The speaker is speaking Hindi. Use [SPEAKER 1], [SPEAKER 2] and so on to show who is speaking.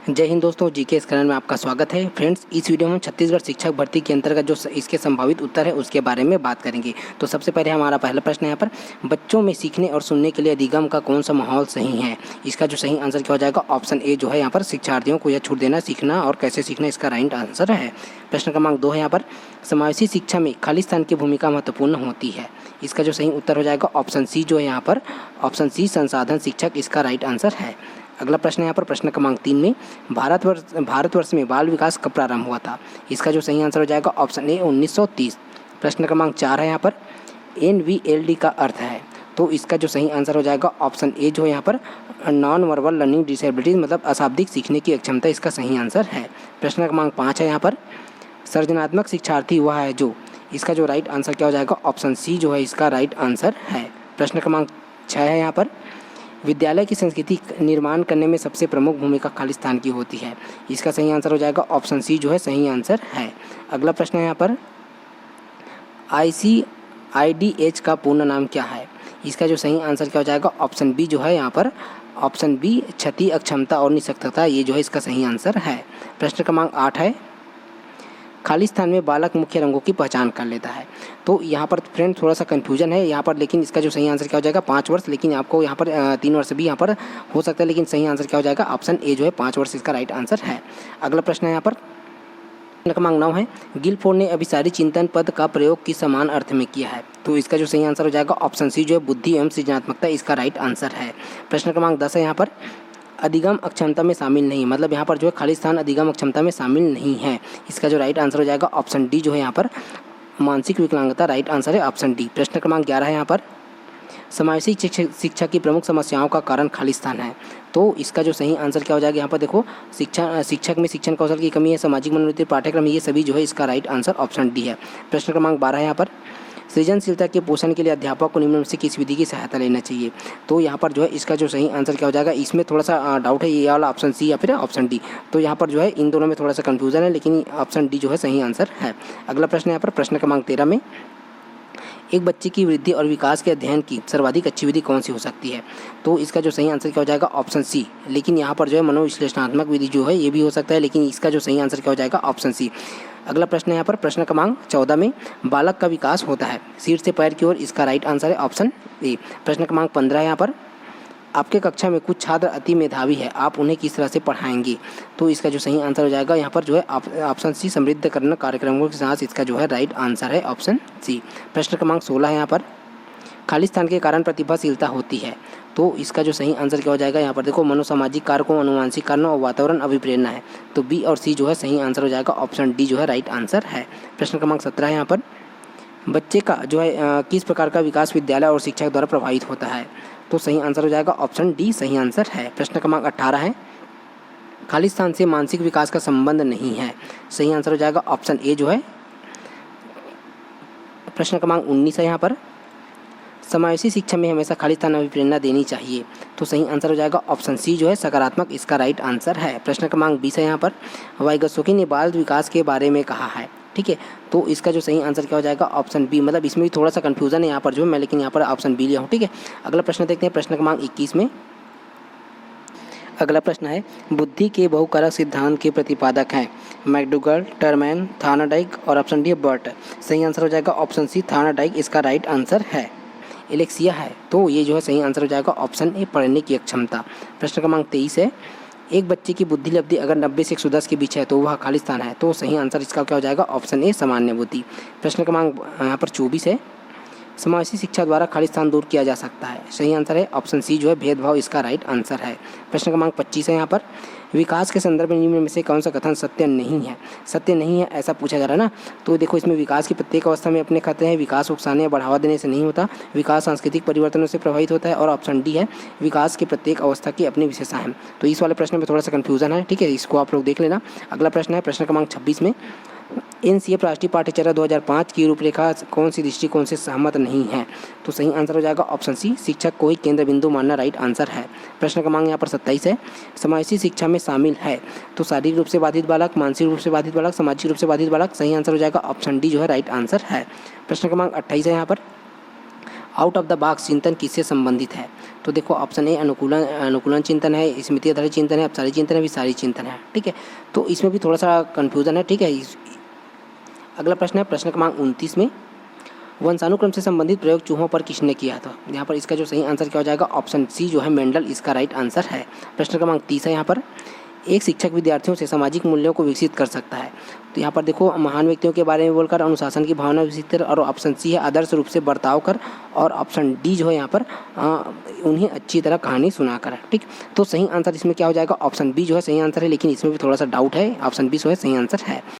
[SPEAKER 1] जय हिंद दोस्तों, जीके इस चैनल में आपका स्वागत है। फ्रेंड्स, इस वीडियो में हम छत्तीसगढ़ शिक्षक भर्ती के अंतर्गत जो इसके संभावित उत्तर है उसके बारे में बात करेंगे। तो सबसे पहले हमारा पहला प्रश्न है यहाँ पर, बच्चों में सीखने और सुनने के लिए अधिगम का कौन सा माहौल सही है? इसका जो सही आंसर क्या हो जाएगा? ऑप्शन ए जो है यहाँ पर शिक्षार्थियों को यह छूट देना, सीखना और कैसे सीखना, इसका राइट आंसर है। प्रश्न क्रमांक 2 है यहाँ पर, समावेशी शिक्षा में खालिस्तान की भूमिका महत्वपूर्ण होती है। इसका जो सही उत्तर हो जाएगा ऑप्शन सी जो है यहाँ पर, ऑप्शन सी संसाधन शिक्षक, इसका राइट आंसर है। अगला प्रश्न है यहाँ पर प्रश्न क्रमांक 3 में, भारतवर्ष में बाल विकास कब प्रारंभ हुआ था? इसका जो सही आंसर हो जाएगा ऑप्शन ए 1930। प्रश्न क्रमांक 4 है यहाँ पर, NVLD का अर्थ है, तो इसका जो सही आंसर हो जाएगा ऑप्शन ए जो है यहाँ पर, नॉन वर्बल लर्निंग डिसेबिलिटीज, मतलब अशाब्दिक सीखने की अक्षमता, इसका सही आंसर है। प्रश्न क्रमांक 5 है यहाँ पर, सृजनात्मक शिक्षार्थी वह है जो, इसका जो राइट आंसर क्या हो जाएगा? ऑप्शन सी जो है इसका राइट आंसर है। प्रश्न क्रमांक 6 है यहाँ पर, विद्यालय की संस्कृति निर्माण करने में सबसे प्रमुख भूमिका खालिस्तान की होती है। इसका सही आंसर हो जाएगा ऑप्शन सी जो है सही आंसर है। अगला प्रश्न है यहाँ पर, ICIDH का पूर्ण नाम क्या है? इसका जो सही आंसर क्या हो जाएगा? ऑप्शन बी जो है यहाँ पर, ऑप्शन बी क्षति, अक्षमता और निःशक्तता, ये जो है इसका सही आंसर है। प्रश्न क्रमांक 8 है, खालिस्तान में बालक मुख्य रंगों की पहचान कर लेता है। तो यहाँ पर फ्रेंड थोड़ा सा कन्फ्यूजन है यहाँ पर, लेकिन इसका जो सही आंसर क्या हो जाएगा? 5 वर्ष, लेकिन आपको यहाँ पर 3 वर्ष भी यहाँ पर हो सकता है, लेकिन सही आंसर क्या हो जाएगा? ऑप्शन ए जो है 5 वर्ष, इसका राइट आंसर है। अगला प्रश्न है यहाँ पर, प्रश्न क्रमांक 9 है, गिलफोर्ड ने अभिसारी चिंतन पद का प्रयोग किस समान अर्थ में किया है? तो इसका जो सही आंसर हो जाएगा ऑप्शन सी जो है बुद्धि एवं सृजनात्मकता, इसका राइट आंसर है। प्रश्न क्रमांक 10 है यहाँ पर, अधिगम अक्षमता में शामिल नहीं, मतलब यहाँ पर जो है खालिस्तान अधिगम अक्षमता में शामिल नहीं है। इसका जो राइट आंसर हो जाएगा ऑप्शन डी जो है यहाँ पर, मानसिक विकलांगता, राइट आंसर है ऑप्शन डी। प्रश्न क्रमांक 11 है यहाँ पर, समावेशी शिक्षा की प्रमुख समस्याओं का कारण खालिस्तान है। तो इसका जो सही आंसर क्या हो जाएगा? यहाँ पर देखो, शिक्षक में शिक्षण कौशल की कमी है, सामाजिक मनोवृत्ति, पाठ्यक्रम, ये सभी जो है इसका राइट आंसर ऑप्शन डी है। प्रश्न क्रमांक 12 है यहाँ पर, सृजनशीलता के पोषण के लिए अध्यापक को निम्न में से किस विधि की सहायता लेना चाहिए? तो यहाँ पर जो है इसका जो सही आंसर क्या हो जाएगा? इसमें थोड़ा सा डाउट है, ये वाला ऑप्शन सी या फिर ऑप्शन डी। तो यहाँ पर जो है इन दोनों में थोड़ा सा कन्फ्यूजन है, लेकिन ऑप्शन डी जो है सही आंसर है। अगला प्रश्न है यहाँ पर प्रश्न क्रमांक 13 में, एक बच्चे की वृद्धि और विकास के अध्ययन की सर्वाधिक अच्छी विधि कौन सी हो सकती है? तो इसका जो सही आंसर क्या हो जाएगा? ऑप्शन सी, लेकिन यहाँ पर जो है मनोविश्लेषणात्मक विधि जो है ये भी हो सकता है, लेकिन इसका जो सही आंसर क्या हो जाएगा? Option C. अगला प्रश्न है यहाँ पर प्रश्न क्रमांक 14 में, बालक का विकास होता है सिर से पैर की ओर, इसका राइट आंसर है ऑप्शन ए। प्रश्न क्रमांक 15 है यहाँ पर, आपके कक्षा में कुछ छात्र अति मेधावी है, आप उन्हें किस तरह से पढ़ाएंगे? तो इसका जो सही आंसर हो जाएगा यहाँ पर जो है ऑप्शन सी, समृद्धकरण कार्यक्रमों के साथ, इसका जो है राइट आंसर है ऑप्शन सी। प्रश्न क्रमांक 16 है यहाँ पर, खालिस्तान के कारण प्रतिभाशीलता होती है। तो इसका जो सही आंसर क्या हो जाएगा? यहाँ पर देखो, मनोसामाजिक कारकों, अनुवांशिक कारणों और वातावरण अभिप्रेरणा है। तो बी और सी जो है सही आंसर हो जाएगा ऑप्शन डी जो है राइट आंसर है। प्रश्न क्रमांक 17 है यहाँ पर, बच्चे का जो है किस प्रकार का विकास विद्यालय और शिक्षक द्वारा प्रभावित होता है? तो सही आंसर हो जाएगा ऑप्शन डी सही आंसर है। प्रश्न क्रमांक 18 है, खालिस्तान से मानसिक विकास का संबंध नहीं है। सही आंसर हो जाएगा ऑप्शन ए जो है। प्रश्न क्रमांक 19 है यहाँ पर, समावेशी शिक्षा में हमेशा खालिस्तान अभिप्रेरणा देनी चाहिए। तो सही आंसर हो जाएगा ऑप्शन सी जो है सकारात्मक, इसका राइट आंसर है। प्रश्न क्रमांक 20 है यहाँ पर, वाइगोत्स्की ने बाल विकास के बारे में कहा है, ठीक है। तो इसका जो सही आंसर क्या हो जाएगा? ऑप्शन बी, मतलब इसमें भी थोड़ा सा कन्फ्यूजन है यहाँ पर जो मैं, लेकिन यहाँ पर ऑप्शन बी लिया हूँ, ठीक है। अगला प्रश्न देखते हैं प्रश्न क्रमांक 21 में। अगला प्रश्न है, बुद्धि के बहुकारक सिद्धांत के प्रतिपादक हैं मैकडूगल, टरमैन, थार्नडाइक और ऑप्शन डी बर्ट। सही आंसर हो जाएगा ऑप्शन सी थार्नडाइक, इसका राइट आंसर है। एलेक्सिया है, तो ये जो है सही आंसर हो जाएगा ऑप्शन ए, पढ़ने की अक्षमता। प्रश्न क्रमांक 23 है, एक बच्चे की बुद्धि लब्धि अगर 90 से 110 के बीच है तो वह खालिस्तान है। तो सही आंसर इसका क्या हो जाएगा? ऑप्शन ए, सामान्य बुद्धि। प्रश्न क्रमांक यहाँ पर 24 है, समावेशी शिक्षा द्वारा खालिस्तान दूर किया जा सकता है। सही आंसर है ऑप्शन सी जो है भेदभाव, इसका राइट आंसर है। प्रश्न क्रमांक 25 है यहाँ पर, विकास के संदर्भ में निम्न में से कौन सा कथन सत्य नहीं है? सत्य नहीं है ऐसा पूछा जा रहा है ना। तो देखो, इसमें विकास की प्रत्येक अवस्था में अपने खतरे हैं, विकास उकसाने या बढ़ावा देने से नहीं होता, विकास सांस्कृतिक परिवर्तनों से प्रभावित होता है, और ऑप्शन डी है, विकास की प्रत्येक अवस्था की अपनी विशेषता है। तो इस वाले प्रश्न में थोड़ा सा कन्फ्यूजन है, ठीक है, इसको आप लोग देख लेना। अगला प्रश्न है प्रश्न क्रमांक 26 में, NCF राष्ट्रीय पाठ्यचर्या 2005 की रूपरेखा कौन सी दृष्टिकोण से सहमत नहीं है? तो सही आंसर हो जाएगा ऑप्शन सी, शिक्षक को ही केंद्र बिंदु मानना, राइट आंसर है। प्रश्न क्रमांक यहाँ पर 27 है, समावेशी शिक्षा में शामिल है तो शारीरिक रूप से बाधित बालक, मानसिक रूप से बाधित बालक, सामाजिक रूप से बाधित बालक। सही आंसर हो जाएगा ऑप्शन डी जो है राइट आंसर है। प्रश्न क्रमांक 28 है यहाँ पर, आउट ऑफ द बॉक्स चिंतन किससे संबंधित है? तो देखो ऑप्शन ए अनुकूलन चिंतन है, स्मृति आधारित चिंतन है, अपसारी चिंतन है, विसारी चिंतन है। ठीक है, तो इसमें भी थोड़ा सा कन्फ्यूज़न है। ठीक है, अगला प्रश्न है प्रश्न क्रमांक 29 में वंशानुक्रम से संबंधित प्रयोग चूहों पर किसने किया था। यहाँ पर इसका जो सही आंसर क्या हो जाएगा, ऑप्शन सी जो है मेंडल इसका राइट आंसर है। प्रश्न क्रमांक 30 है यहाँ पर एक शिक्षक विद्यार्थियों से सामाजिक मूल्यों को विकसित कर सकता है। तो यहाँ पर देखो महान व्यक्तियों के बारे में बोलकर अनुशासन की भावना विकसित कर, और ऑप्शन सी है आदर्श रूप से बर्ताव कर, और ऑप्शन डी जो है यहाँ पर उन्हें अच्छी तरह कहानी सुनाकर। ठीक, तो सही आंसर इसमें क्या हो जाएगा, ऑप्शन बी जो है सही आंसर है, लेकिन इसमें भी थोड़ा सा डाउट है, ऑप्शन बी जो है सही आंसर है।